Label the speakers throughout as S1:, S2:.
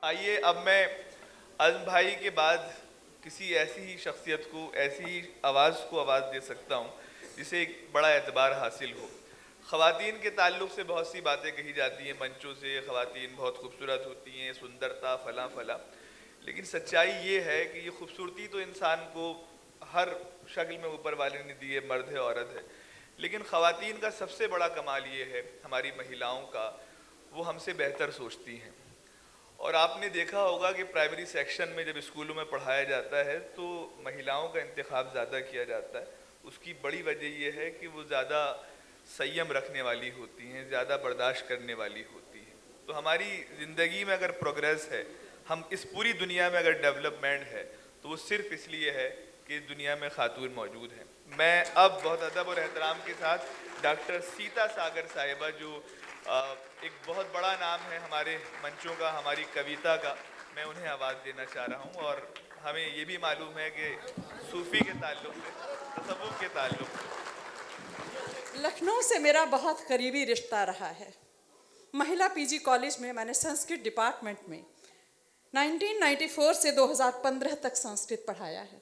S1: आइए अब मैं अज़म भाई के बाद किसी ऐसी ही शख्सियत को, ऐसी ही आवाज़ को आवाज़ दे सकता हूँ जिसे एक बड़ा एतबार हासिल हो। ख़वातीन के ताल्लुक़ से बहुत सी बातें कही जाती हैं मंचों से, ख़वातीन बहुत खूबसूरत होती हैं, सुंदरता फला फला, लेकिन सच्चाई ये है कि ये खूबसूरती तो इंसान को हर शक्ल में ऊपर वाले ने दी है, मर्द है औरत है, लेकिन ख़वातीन का सबसे बड़ा कमाल ये है, हमारी महिलाओं का, वो हमसे बेहतर सोचती हैं। और आपने देखा होगा कि प्राइमरी सेक्शन में जब स्कूलों में पढ़ाया जाता है तो महिलाओं का इंतखाब ज़्यादा किया जाता है। उसकी बड़ी वजह यह है कि वो ज़्यादा संयम रखने वाली होती हैं, ज़्यादा बर्दाश्त करने वाली होती हैं। तो हमारी ज़िंदगी में अगर प्रोग्रेस है, हम इस पूरी दुनिया में अगर डेवलपमेंट है, तो वो सिर्फ इसलिए है कि इस दुनिया में खातून मौजूद हैं। मैं अब बहुत अदब और एहतराम के साथ डॉक्टर सीता सागर साहिबा, जो एक बहुत बड़ा नाम है हमारे मंचों का, हमारी कविता का, मैं उन्हें आवाज़ देना चाह रहा हूँ। और हमें ये भी मालूम है कि सूफ़ी के ताल्लुक़ से, तसव्वुफ़ के ताल्लुक़ से
S2: लखनऊ से मेरा बहुत करीबी रिश्ता रहा है। महिला पीजी कॉलेज में मैंने संस्कृत डिपार्टमेंट में 1994 से 2015 तक संस्कृत पढ़ाया है।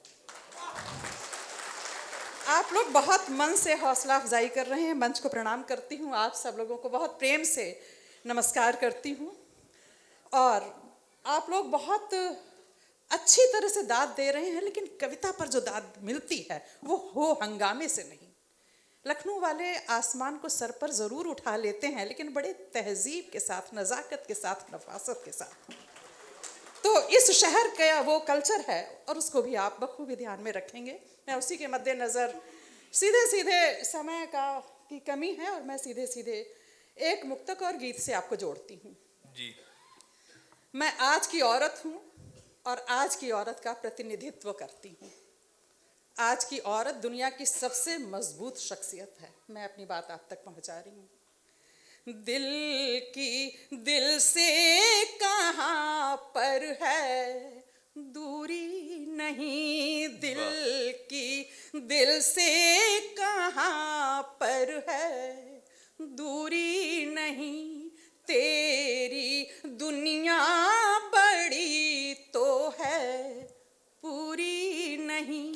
S2: आप लोग बहुत मन से हौसला अफजाई कर रहे हैं, मंच को प्रणाम करती हूँ। आप सब लोगों को बहुत प्रेम से नमस्कार करती हूँ। और आप लोग बहुत अच्छी तरह से दाद दे रहे हैं, लेकिन कविता पर जो दाद मिलती है वो हो हंगामे से नहीं। लखनऊ वाले आसमान को सर पर ज़रूर उठा लेते हैं, लेकिन बड़े तहजीब के साथ, नज़ाकत के साथ, नफासत के साथ। तो इस शहर का वो कल्चर है और उसको भी आप बखूबी ध्यान में रखेंगे। मैं उसी के मद्देनज़र सीधे सीधे समय की कमी है और मैं सीधे सीधे एक मुक्तक और गीत से आपको जोड़ती हूँ।
S1: जी।
S2: मैं आज की औरत हूँ और आज की औरत का प्रतिनिधित्व करती हूँ। आज की औरत दुनिया की सबसे मजबूत शख्सियत है। मैं अपनी बात आप तक पहुँचा रही हूँ। दिल से कहाँ पर है दूरी नहीं, दिल से कहाँ पर है दूरी नहीं, तेरी दुनिया बड़ी तो है पूरी नहीं,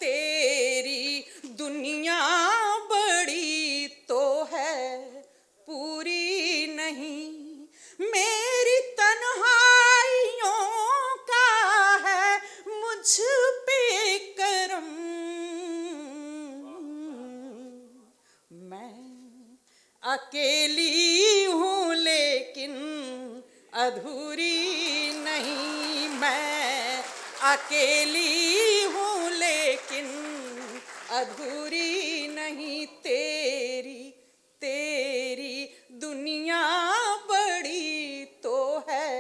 S2: तेरी दुनिया बड़ी तो है पूरी नहीं, मेरी तन्हाइयों का है मुझ पे करम, मैं अकेली हूँ लेकिन अधूरी नहीं, मैं अकेली हूँ लेकिन अधूरी नहीं, तेरी दुनिया बड़ी तो है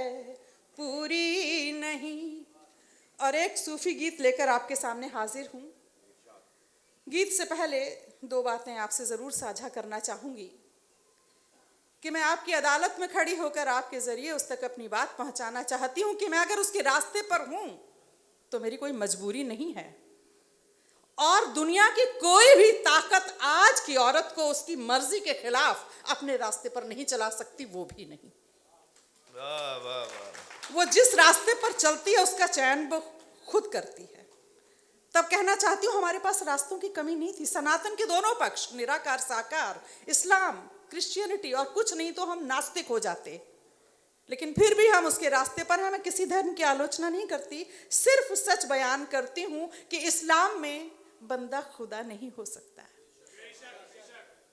S2: पूरी नहीं। और एक सूफी गीत लेकर आपके सामने हाजिर हूँ। गीत से पहले दो बातें आपसे ज़रूर साझा करना चाहूँगी कि मैं आपकी अदालत में खड़ी होकर आपके ज़रिए उस तक अपनी बात पहुँचाना चाहती हूँ कि मैं अगर उसके रास्ते पर हूँ तो मेरी कोई मजबूरी नहीं है, और दुनिया की कोई भी ताकत आज की औरत को उसकी मर्जी के खिलाफ अपने रास्ते पर नहीं चला सकती, वो भी नहीं।
S1: वाह वाह वाह।
S2: वो जिस रास्ते पर चलती है उसका चयन वो खुद करती है। तब कहना चाहती हूँ हमारे पास रास्तों की कमी नहीं थी। सनातन के दोनों पक्ष, निराकार साकार, इस्लाम, क्रिश्चियनिटी, और कुछ नहीं तो हम नास्तिक हो जाते, लेकिन फिर भी हम उसके रास्ते पर हैं। मैं किसी धर्म की आलोचना नहीं करती, सिर्फ सच बयान करती हूँ कि इस्लाम में बंदा खुदा नहीं हो सकता,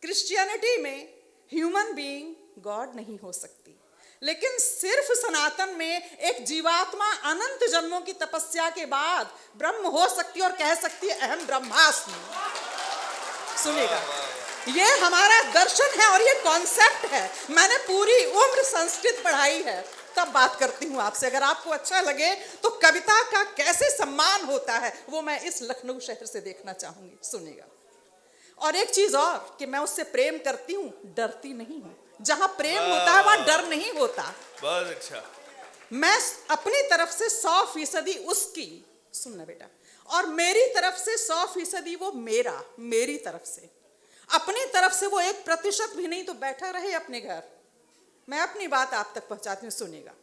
S2: क्रिश्चियनिटी में ह्यूमन बीइंग गॉड नहीं हो सकती, लेकिन सिर्फ सनातन में एक जीवात्मा अनंत जन्मों की तपस्या के बाद ब्रह्म हो सकती है और कह सकती है अहम ब्रह्मास्मि। सुनिएगा, ये हमारा दर्शन है और ये कॉन्सेप्ट है। मैंने पूरी उम्र संस्कृत पढ़ाई है, तब बात करती हूँ आपसे। अगर आपको अच्छा लगे तो कविता का कैसे सम्मान होता है वो मैं इस लखनऊ शहर से देखना चाहूंगी। सुनिएगा, और एक चीज और कि मैं उससे प्रेम करती हूँ, डरती नहीं हूँ। जहां प्रेम होता है वहां डर नहीं होता।
S1: बहुत अच्छा।
S2: मैं अपनी तरफ से 100% उसकी, सुनना बेटा, और मेरी तरफ से 100% वो मेरा, मेरी तरफ से, अपनी तरफ से वो 1% भी नहीं तो बैठा रहे अपने घर। मैं अपनी बात आप तक पहुंचाती हूँ, सुनिएगा।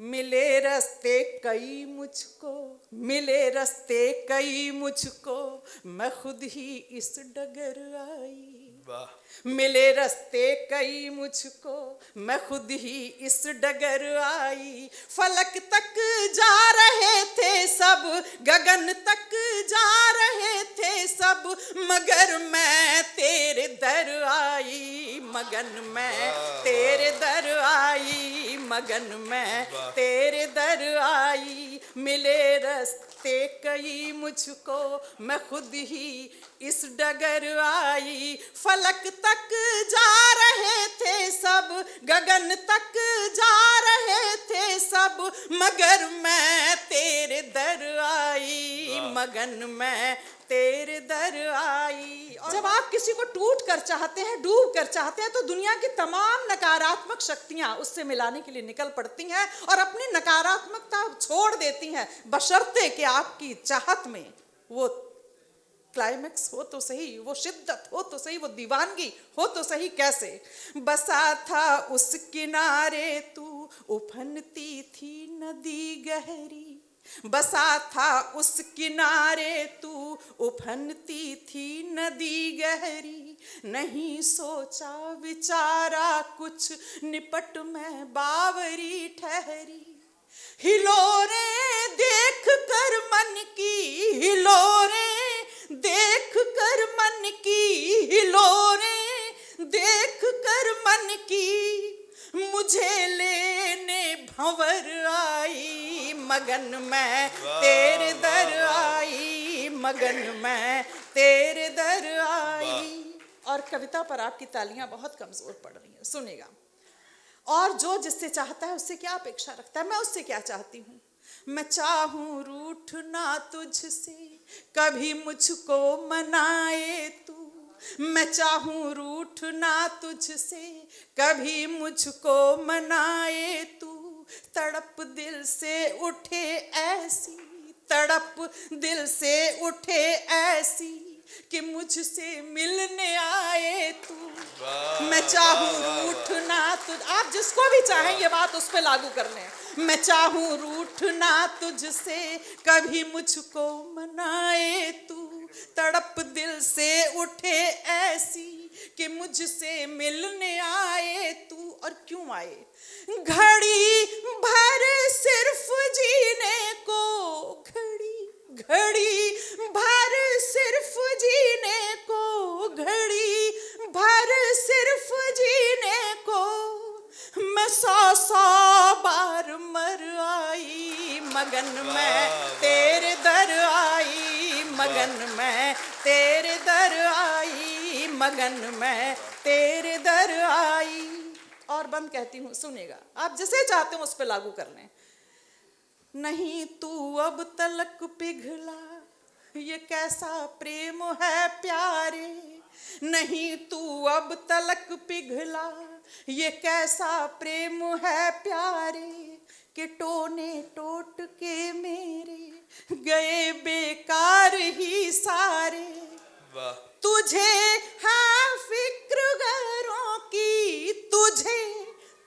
S2: मिले रस्ते कई मुझको, मिले रस्ते कई मुझको, मैं खुद ही इस डगर आई।
S1: वाह।
S2: मिले रस्ते कई मुझको, मैं खुद ही इस डगर आई। फलक तक जा रहे थे सब, गगन तक जा रहे थे सब, मगर मैं तेरे दर आई। मगन मैं तेरे दर आई, मगन मैं तेरे दर आई। मिले रस्ते कई मुझको, मैं खुद ही इस डगर आई। फलक तक जा रहे थे सब, गगन तक जा रहे थे सब, मगर मैं तेरे दर आई। मगन मैं तेरे दर आई। और जब आप किसी को टूट कर चाहते हैं, डूब कर चाहते हैं, तो दुनिया की तमाम नकारात्मक शक्तियां उससे मिलाने के लिए निकल पड़ती हैं और अपनी नकारात्मकता छोड़ देती हैं, बशर्ते कि आपकी चाहत में वो क्लाइमेक्स हो तो सही, वो शिद्दत हो तो सही, वो दीवानगी हो तो सही। कैसे? बसा था उस किनारे तू, उफनती थी नदी गहरी। बसा था उस किनारे तू, उफनती थी नदी गहरी। नहीं सोचा विचारा कुछ, निपट में बावरी ठहरी। हिलोरे देख कर मन की, हिलोरे देख कर मन की, हिलोरे देख कर मन की, मुझे लेने भंवर आई। मगन मैं तेरे दर आई, मगन मैं तेरे दर आई। और कविता पर आपकी तालियां बहुत कमजोर पड़ रही हैं, सुनेगा। और जो जिससे चाहता है उससे क्या अपेक्षा रखता है? मैं उससे क्या चाहती हूँ? मैं चाहूँ रूठना तुझसे, कभी मुझको मनाए तू। मैं चाहूँ रूठना तुझसे, कभी मुझको मनाए तू। तड़प दिल से उठे ऐसी, तड़प दिल से उठे ऐसी, कि मुझसे मिलने आए तू। मैं चाहूँ रूठना तुझ, आप जिसको भी चाहें ये बात उस पे लागू कर लें। मैं चाहूँ रूठना तुझसे, कभी मुझको मनाए तू। तड़प दिल से उठे ऐसी, कि मुझसे मिलने आए तू। और क्यों आए? घड़ी भर सिर्फ जीने को, घड़ी भर सिर्फ जीने को, घड़ी भर सिर्फ जीने को, मैं 100 बार मर आई। मगन मैं तेरे दर आई, मगन मैं तेरे दर आई, मगन मैं तेरे दर आई। और बंद कहती हूँ, सुनेगा। आप जिसे चाहते हो उस पर लागू कर लें। नहीं तू अब तलक पिघला, ये कैसा प्रेम है प्यारे। नहीं तू अब तलक पिघला, ये कैसा प्रेम है प्यारे, कि टोने टोट के मेरे गए बेकार ही सारे।
S1: वाह।
S2: तुझे है फिक्र गैरों की, तुझे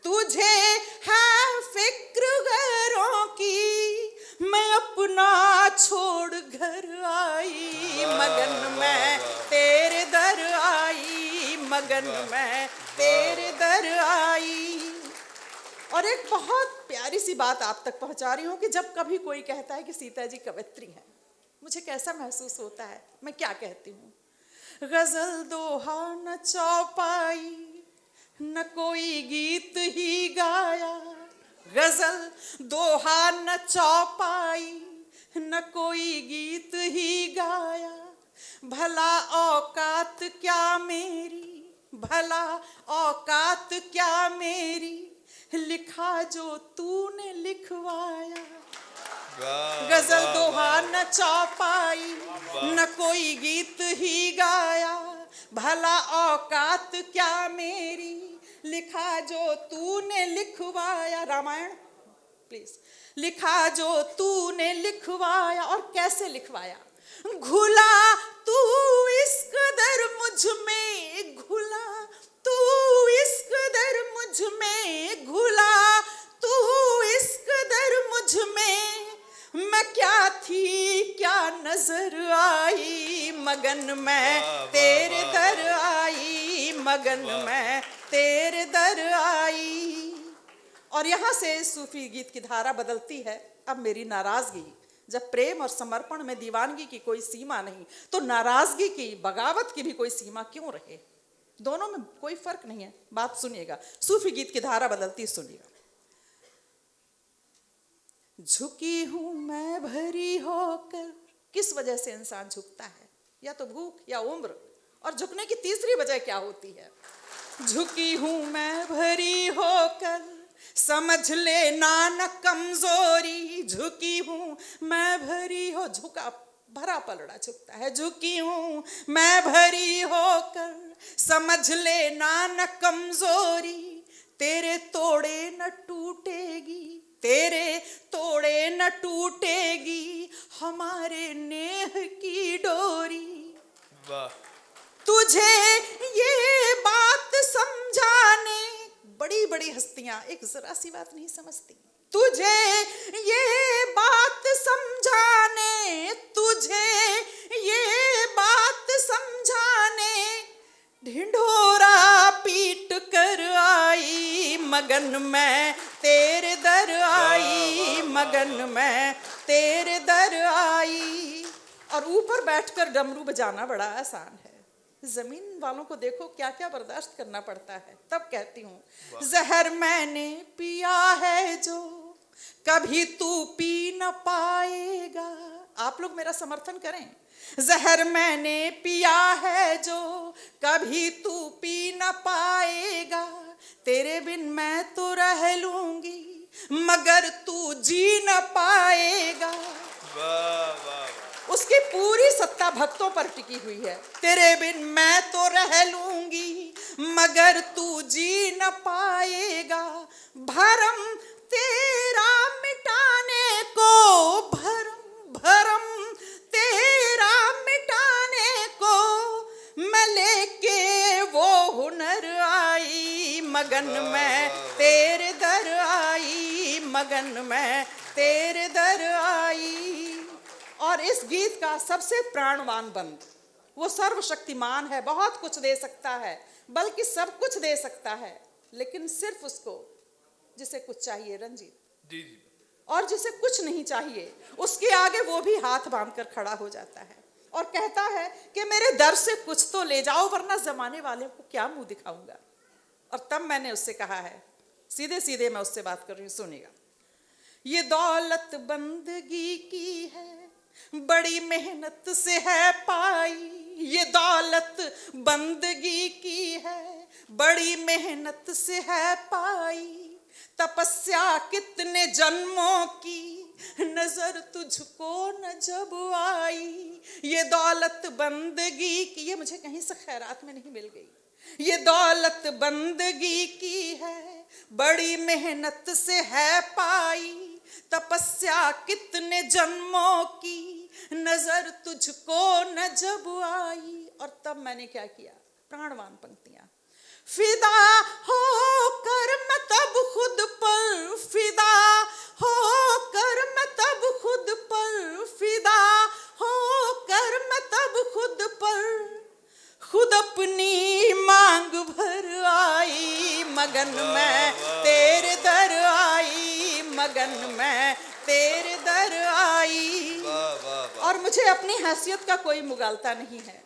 S2: तुझे है फिक्र गैरों की, मैं अपना छोड़ घर आई। मगन मैं तेरे दर आई, मगन मैं तेरे दर आई। और एक बहुत प्यारी सी बात आप तक पहुंचा रही हूँ कि जब कभी कोई कहता है कि सीता जी कवयित्री हैं, मुझे कैसा महसूस होता है। मैं क्या कहती हूँ? गजल दोहा न चौपाई, न कोई गीत ही गाया। गजल दोहा न चौपाई, न कोई गीत ही गाया। भला औकात क्या मेरी, भला औकात क्या मेरी, लिखा जो तूने लिखवाया। गजल दोहा न चौपाई, न कोई गीत ही गाया। भला औकात क्या मेरी, लिखा जो तूने लिखवाया। रामायण प्लीज। लिखा जो तूने लिखवाया। और कैसे लिखवाया? घुला तू इस कदर मुझ में, घुला तू इस कदर मुझ में, घुला तू इस कदर नजर आई मगन मैं तेरे दर आई, मगन मैं तेरे दर आई। और यहाँ से सूफी गीत की धारा बदलती है। अब मेरी नाराजगी, जब प्रेम और समर्पण में दीवानगी की कोई सीमा नहीं, तो नाराजगी की, बगावत की भी कोई सीमा क्यों रहे? दोनों में कोई फर्क नहीं है। बात सुनिएगा, सूफी गीत की धारा बदलती, सुनिएगा। झुकी हूं मैं भरी होकर, किस वजह से इंसान झुकता है? या तो भूख या उम्र, और झुकने की तीसरी वजह क्या होती है? झुकी हूं मैं भरी होकर, समझ ले ना कमजोरी, झुकी हूं मैं भरी हो, झुका भरा पलड़ा झुकता है। झुकी हूं मैं भरी होकर, समझ ले ना कमजोरी, तेरे तोड़े न टूटेगी, तेरे तोड़े न टूटेगी हमारे नेह की डोरी।
S1: वाह।
S2: तुझे ये बात समझाने, बड़ी बड़ी हस्तियां एक जरा सी बात नहीं समझती। तुझे ये बात समझाने, तुझे ये बात समझाने, ढिंढोरा पीट कर आई मगन मैं तेरे दर आई, मगन मैं तेरे दर आई। और ऊपर बैठकर डमरू बजाना बड़ा आसान है, जमीन वालों को देखो क्या क्या बर्दाश्त करना पड़ता है। तब कहती हूँ, जहर मैंने पिया है जो कभी तू पी न पाएगा। आप लोग मेरा समर्थन करें। जहर मैंने पिया है जो कभी तू पी न पाएगा, तेरे बिन मैं तो रह लूंगी मगर तू जी न पाएगा।
S1: वाह वाह।
S2: उसकी पूरी सत्ता भक्तों पर टिकी हुई है। तेरे बिन मैं तो रह लूंगी मगर तू जी न पाएगा, भरम तेरा मिटाने को, भरम भरम तेरा मिटाने को, मैं लेके वो हुनर आई मगन मैं तेरे दर आई, मगन मैं तेरे दर आई। और इस गीत का सबसे प्राणवान बंद, वो सर्वशक्तिमान है, बहुत कुछ दे सकता है, बल्कि सब कुछ दे सकता है, लेकिन सिर्फ उसको जिसे कुछ चाहिए, रंजीत
S1: जी जी।
S2: और जिसे कुछ नहीं चाहिए, उसके आगे वो भी हाथ बांधकर खड़ा हो जाता है और कहता है कि मेरे दर से कुछ तो ले जाओ, वरना जमाने वाले को क्या मुंह दिखाऊंगा। और तब मैंने उससे कहा है, सीधे सीधे मैं उससे बात कर रही हूँ, सुनिएगा। ये दौलत बंदगी की है, बड़ी मेहनत से है पाई, ये दौलत बंदगी की है, बड़ी मेहनत से है पाई, तपस्या कितने जन्मों की, नजर तुझको न जब आई। ये दौलत बंदगी की, ये मुझे कहीं से खैरात में नहीं मिल गई, ये दौलत बंदगी की है, बड़ी मेहनत से है पाई, तपस्या कितने जन्मों की, नजर तुझको न जब आई। और तब मैंने क्या किया, प्राणवान पंक्तियां। फिदा होकर मैं तब खुद पर, फिदा होकर मैं तब खुद पर, फिदा होकर मैं तब खुद पर, खुद अपनी मांग भर आई मगन मैं तेरे दर आई, मगन मैं तेरे दर आई। और मुझे अपनी हैसियत का कोई मुगालता नहीं है,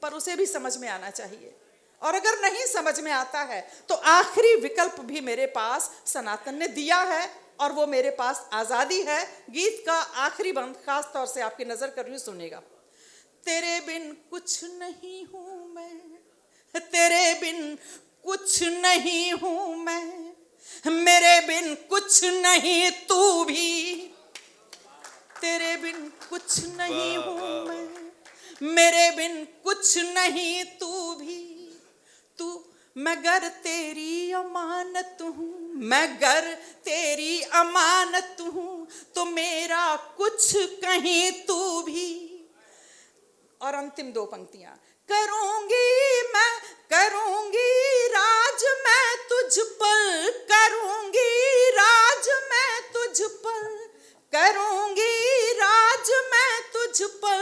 S2: पर उसे भी समझ में आना चाहिए। और अगर नहीं समझ में आता है तो आखिरी विकल्प भी मेरे पास सनातन ने दिया है, और वो मेरे पास आजादी है। गीत का आखिरी बंद खास तौर से आपकी नजर कर रही हूं, सुनिएगा। तेरे बिन कुछ नहीं हूं मैं, तेरे बिन कुछ नहीं हूं मैं, मेरे बिन कुछ नहीं तू भी, तेरे बिन कुछ नहीं हूं मैं, मेरे बिन कुछ नहीं तू भी, तू मगर तेरी अमानत हूँ, मगर तेरी अमानत हूँ, तो मेरा कुछ कहीं तू भी। और अंतिम दो पंक्तियां, करूंगी मैं, करूंगी राज मैं तुझ पर, करूंगी राज मैं तुझ पर, करूंगी राज मैं तुझ पर,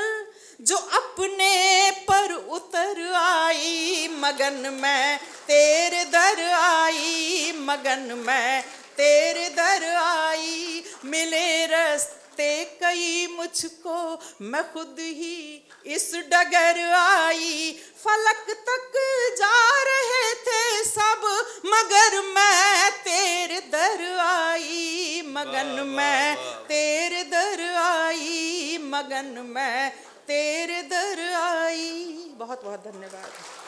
S2: जो अपने पर उतर आई मगन मैं तेरे दर आई, मगन मैं तेरे दर आई। मिले रास्ते कई मुझको, मैं खुद ही इस डगर आई। फलक तक जा रहे थे सब, मगर मैं तेरे दर आई, मगन मैं तेरे दर आई, मगन मैं तेरे दर आई। बहुत बहुत धन्यवाद।